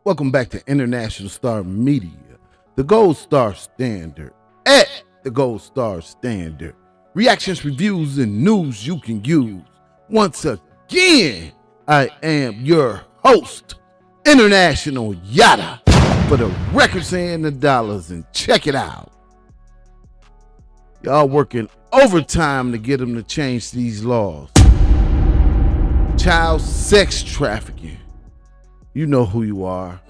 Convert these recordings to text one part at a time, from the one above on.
Welcome back to International Star Media, the Gold Star Standard. At the Gold Star Standard. Reactions, reviews, and news you can use. Once again, I am your host, International Yada, for the records and the dollars. And check it out. Y'all working overtime to get them to change these laws. Child sex trafficking. You know who you are.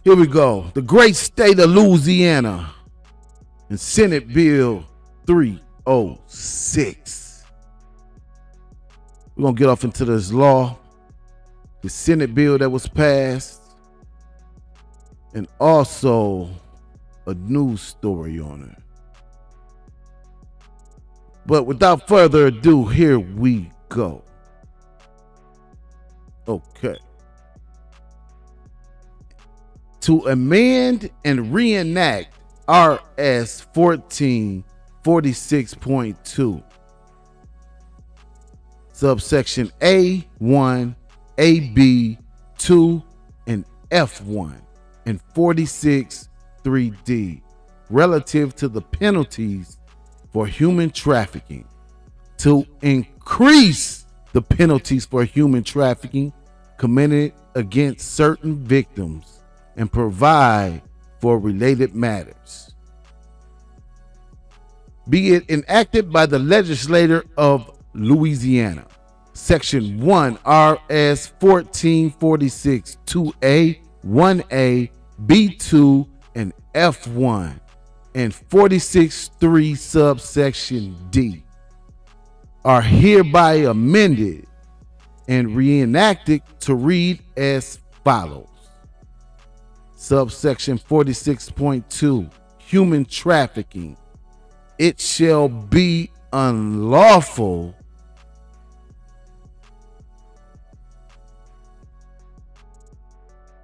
Here we go. The great state of Louisiana and Senate Bill 306. We're going to get off into this law, the Senate bill that was passed, and also a news story on it. But without further ado, here we go. Okay. To amend and reenact RS 1446.2, subsection A1, AB, 2, and F1, and 46.3D, relative to the penalties for human trafficking, to increase the penalties for human trafficking committed against certain victims and provide for related matters. Be it enacted by the legislature of Louisiana. Section 1 RS 1446 2A, 1A, B2, and F1, and 46.3 subsection D are hereby amended and reenacted to read as follows. Subsection 46.2, human trafficking. It shall be unlawful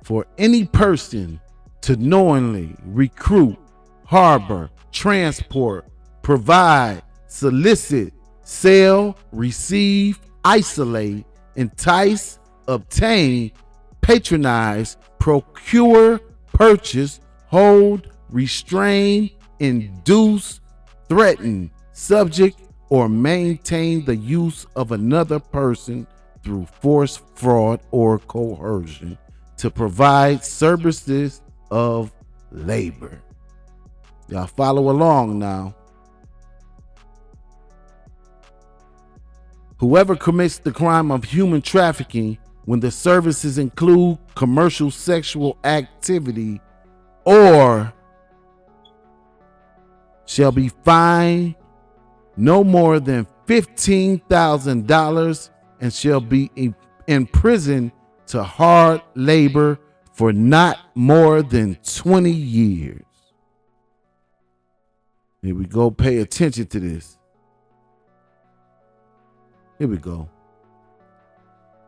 for any person to knowingly recruit, harbor, transport, provide, solicit, sell, receive, isolate, entice, obtain, patronize, procure, purchase, hold, restrain, induce, threaten, subject, or maintain the use of another person through force, fraud, or coercion to provide services of labor. Y'all follow along now. Whoever commits the crime of human trafficking when the services include commercial sexual activity or shall be fined no more than $15,000 and shall be imprisoned to hard labor for not more than 20 years. Here we go. Pay attention to this. Here we go.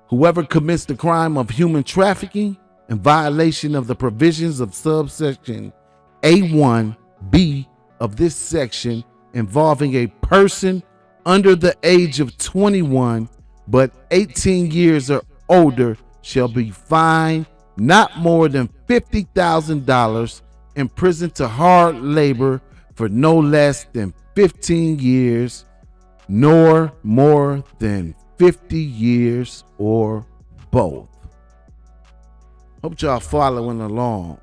Whoever commits the crime of human trafficking in violation of the provisions of subsection A1B of this section involving a person under the age of 21 but 18 years or older shall be fined not more than $50,000, imprisoned to hard labor for no less than 15 years, nor more than 50 years, or both. Hope y'all following along.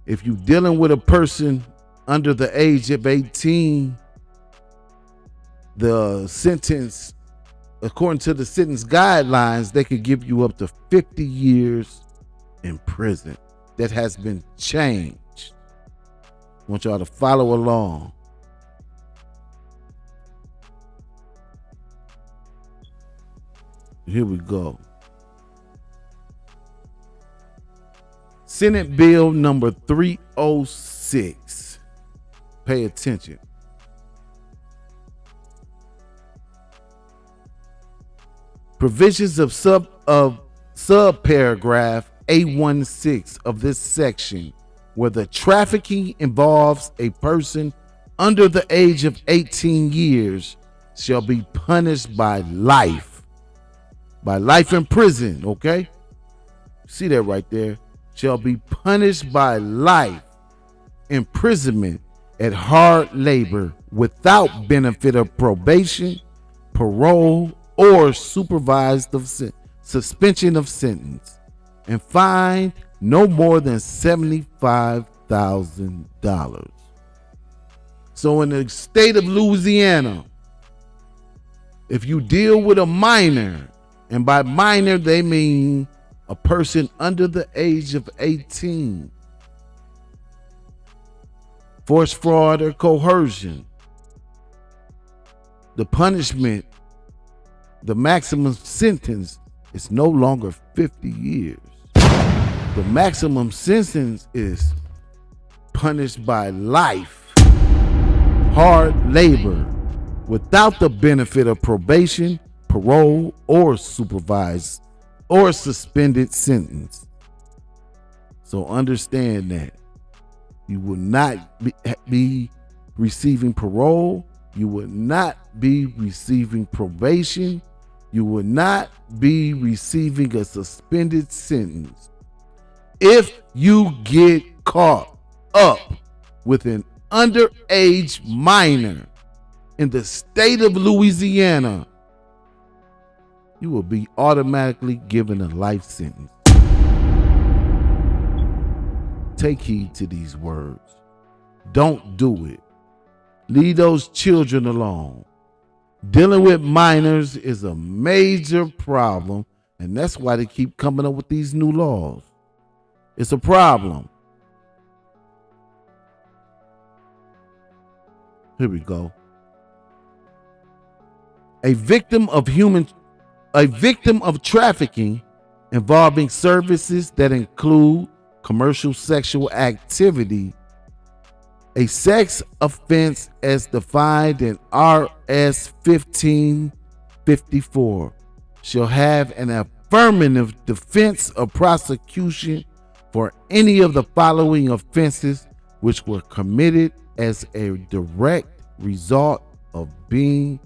If you dealing with a person under the age of 18, the sentence, according to the sentence guidelines, they could give you up to 50 years in prison. That has been changed. I want y'all to follow along. Here we go. Senate Bill number 306. Pay attention. Provisions of subparagraph A16 of this section, where the trafficking involves a person under the age of 18 years, shall be punished by life in prison, okay? See that right there? Shall be punished by life imprisonment at hard labor without benefit of probation, parole, or supervised suspension of sentence, and fined no more than $75,000. So in the state of Louisiana, if you deal with a minor, and by minor they mean a person under the age of 18, force, fraud, or coercion, the punishment, the maximum sentence is no longer 50 years. The maximum sentence is punished by life, hard labor, without the benefit of probation, parole, or supervised or suspended sentence. So understand that you will not be receiving parole. You will not be receiving probation. You will not be receiving a suspended sentence. If you get caught up with an underage minor in the state of Louisiana, you will be automatically given a life sentence. Take heed to these words. Don't do it. Leave those children alone. Dealing with minors is a major problem, and that's why they keep coming up with these new laws. It's a problem. Here we go. A victim of trafficking involving services that include commercial sexual activity, a sex offense as defined in RS 1554, shall have an affirmative defense of prosecution for any of the following offenses which were committed as a direct result of being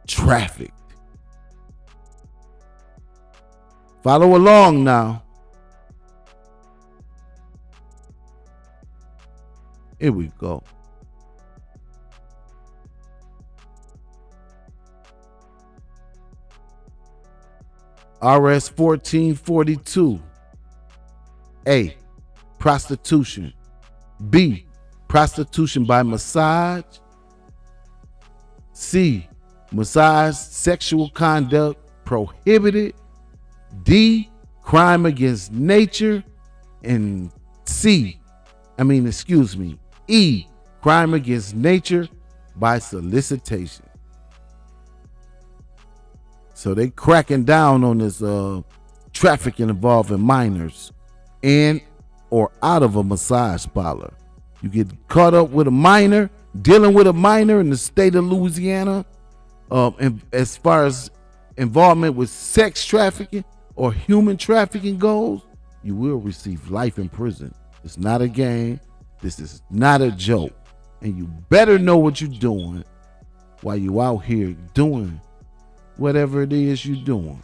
trafficked. Follow along now. Here we go. RS 1442. A. Prostitution. B. Prostitution by massage. C. Massage sexual conduct prohibited. D. Crime against nature. And E. Crime against nature by solicitation. So they cracking down on this trafficking involving minors in or out of a massage parlor. You get caught up with a minor, dealing with a minor in the state of Louisiana, and as far as involvement with sex trafficking or human trafficking goes, you will receive life in prison. It's not a game. This is not a joke. And you better know what you're doing while you out here doing whatever it is you're doing.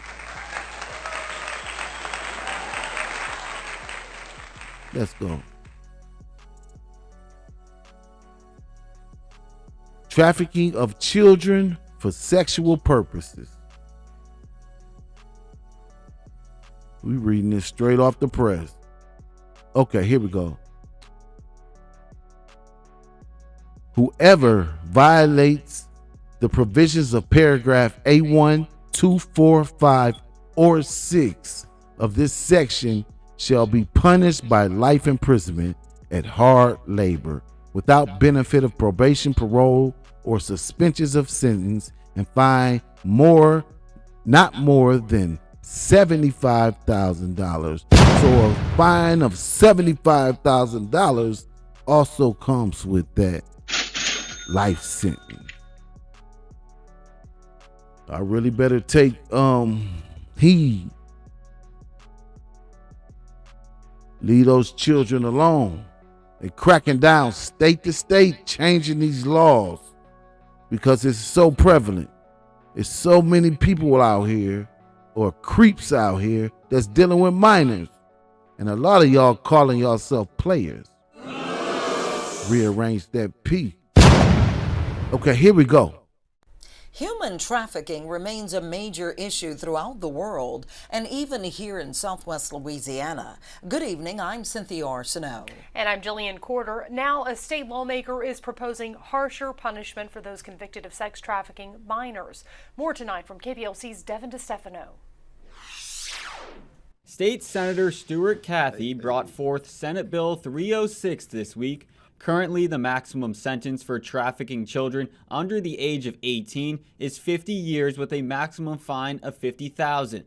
Let's go. Trafficking of children for sexual purposes. We reading this straight off the press. Okay, here we go. Whoever violates the provisions of paragraph A1, 2, 4, 5, or 6 of this section shall be punished by life imprisonment at hard labor without benefit of probation, parole, or suspensions of sentence, and fined not more than $75,000. So a fine of $75,000 also comes with that life sentence. I really better take heed. Leave those children alone. They're cracking down state to state, changing these laws because it's so prevalent. There's so many people out here, or creeps out here, that's dealing with minors. And a lot of y'all calling yourself players. Rearrange that P. Okay, here we go. Human trafficking remains a major issue throughout the world and even here in Southwest Louisiana. Good evening, I'm Cynthia Arsenault. And I'm Jillian Corder. Now, a state lawmaker is proposing harsher punishment for those convicted of sex trafficking minors. More tonight from KPLC's Devin DeStefano. State Senator Stuart Cathy brought forth Senate Bill 306 this week. Currently, the maximum sentence for trafficking children under the age of 18 is 50 years with a maximum fine of $50,000.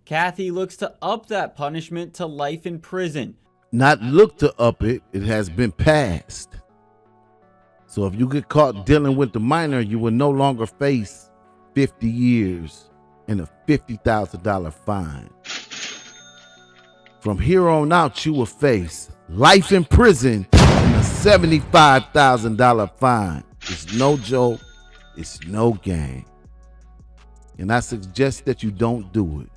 Cathy looks to up that punishment to life in prison. Not look to up it, it has been passed. So if you get caught dealing with the minor, you will no longer face 50 years and a $50,000 fine. From here on out, you will face life in prison and a $75,000 fine. It's no joke. It's no game. And I suggest that you don't do it.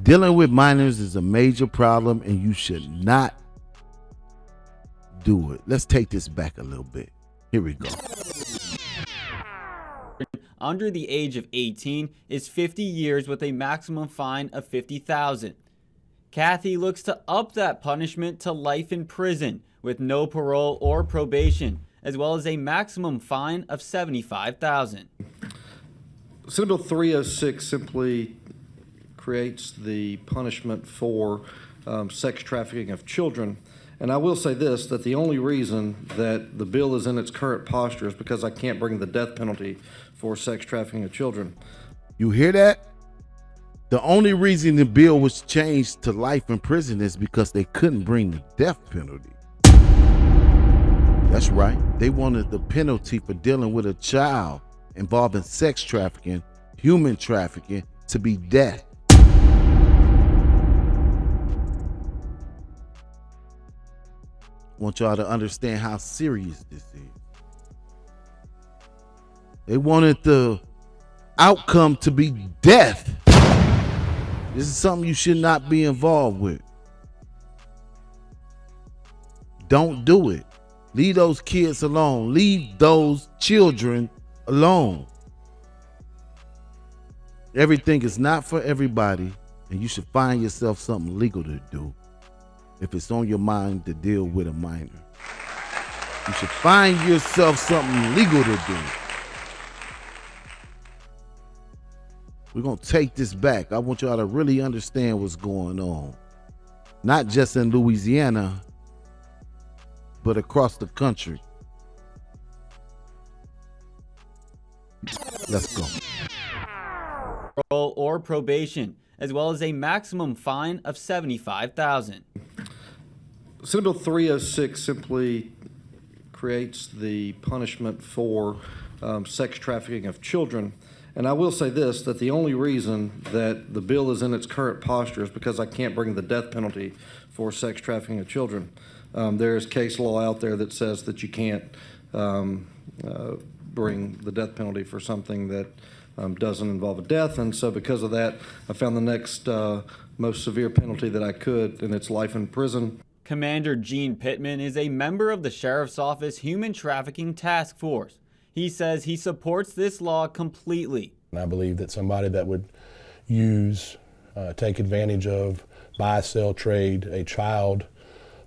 Dealing with minors is a major problem and you should not do it. Let's take this back a little bit. Here we go. Under the age of 18 is 50 years with a maximum fine of $50,000. Cathy looks to up that punishment to life in prison with no parole or probation, as well as a maximum fine of $75,000. Senate Bill 306 simply creates the punishment for sex trafficking of children. And I will say this, that the only reason that the bill is in its current posture is because I can't bring the death penalty for sex trafficking of children. You hear that? The only reason the bill was changed to life in prison is because they couldn't bring the death penalty. That's right. They wanted the penalty for dealing with a child involving sex trafficking, human trafficking, to be death. I want y'all to understand how serious this is. They wanted the outcome to be death. This is something you should not be involved with. Don't do it. Leave those kids alone. Leave those children alone. Everything is not for everybody, and you should find yourself something legal to do if it's on your mind to deal with a minor. You should find yourself something legal to do. We're going to take this back. I want y'all to really understand what's going on. Not just in Louisiana, but across the country. Let's go. Parole or probation, as well as a maximum fine of $75,000. Senate Bill 306 simply creates the punishment for sex trafficking of children. And I will say this, that the only reason that the bill is in its current posture is because I can't bring the death penalty for sex trafficking of children. There is case law out there that says that you can't bring the death penalty for something that doesn't involve a death. And so because of that, I found the next most severe penalty that I could, and it's life in prison. Commander Gene Pittman is a member of the Sheriff's Office Human Trafficking Task Force. He says he supports this law completely. I believe that somebody that would use, take advantage of, buy, sell, trade a child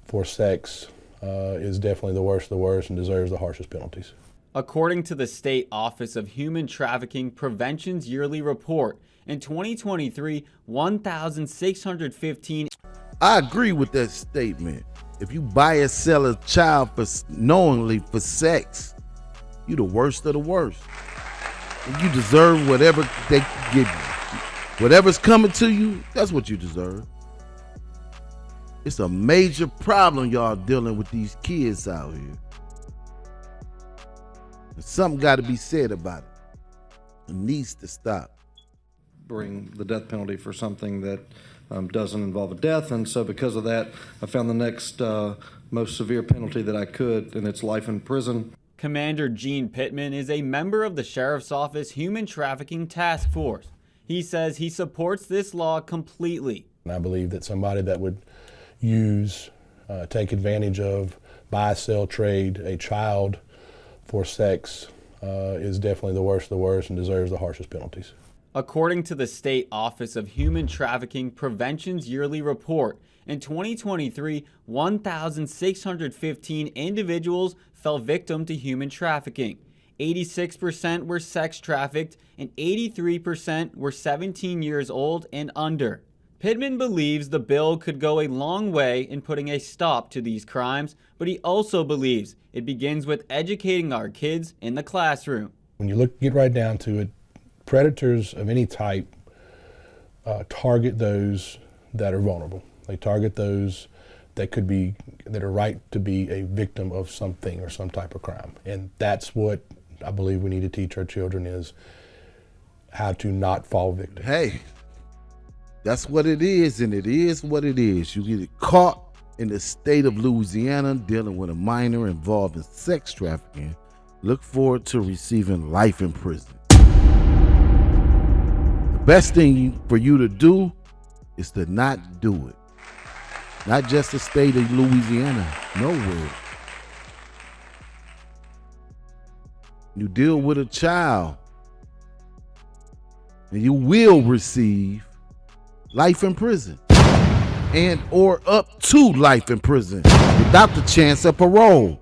for sex is definitely the worst of the worst and deserves the harshest penalties. According to the State Office of Human Trafficking Prevention's yearly report, in 2023, 1,615. I agree with that statement. If you buy or sell a child for knowingly for sex, you the worst of the worst. And you deserve whatever they give you. Whatever's coming to you, that's what you deserve. It's a major problem y'all dealing with these kids out here. And something got to be said about it. It needs to stop. Bring the death penalty for something that doesn't involve a death. And so because of that, I found the next most severe penalty that I could, and it's life in prison. Commander Gene Pittman is a member of the Sheriff's Office Human Trafficking Task Force. He says he supports this law completely. And I believe that somebody that would use, take advantage of, buy, sell, trade a child for sex is definitely the worst of the worst and deserves the harshest penalties. According to the State Office of Human Trafficking Prevention's yearly report, in 2023, 1,615 individuals fell victim to human trafficking. 86% were sex trafficked and 83% were 17 years old and under. Pittman believes the bill could go a long way in putting a stop to these crimes, but he also believes it begins with educating our kids in the classroom. When you get right down to it, predators of any type target those that are vulnerable. They target those that are right to be a victim of something or some type of crime. And that's what I believe we need to teach our children, is how to not fall victim. Hey, that's what it is, and it is what it is. You get caught in the state of Louisiana dealing with a minor involved in sex trafficking. Look forward to receiving life in prison. The best thing for you to do is to not do it. Not just the state of Louisiana, nowhere. You deal with a child, and you will receive life in prison, and or up to life in prison without the chance of parole.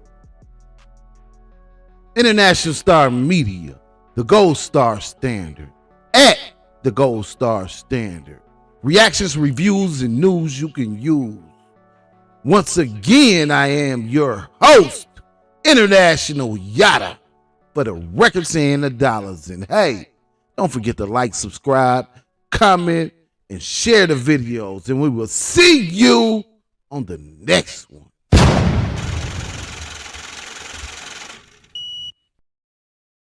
International Star Media, the Gold Star Standard, at the Gold Star Standard. Reactions, reviews, and news you can use. Once again, I am your host, International Yada, for the records and the dollars. And hey, don't forget to like, subscribe, comment, and share the videos. And we will see you on the next one.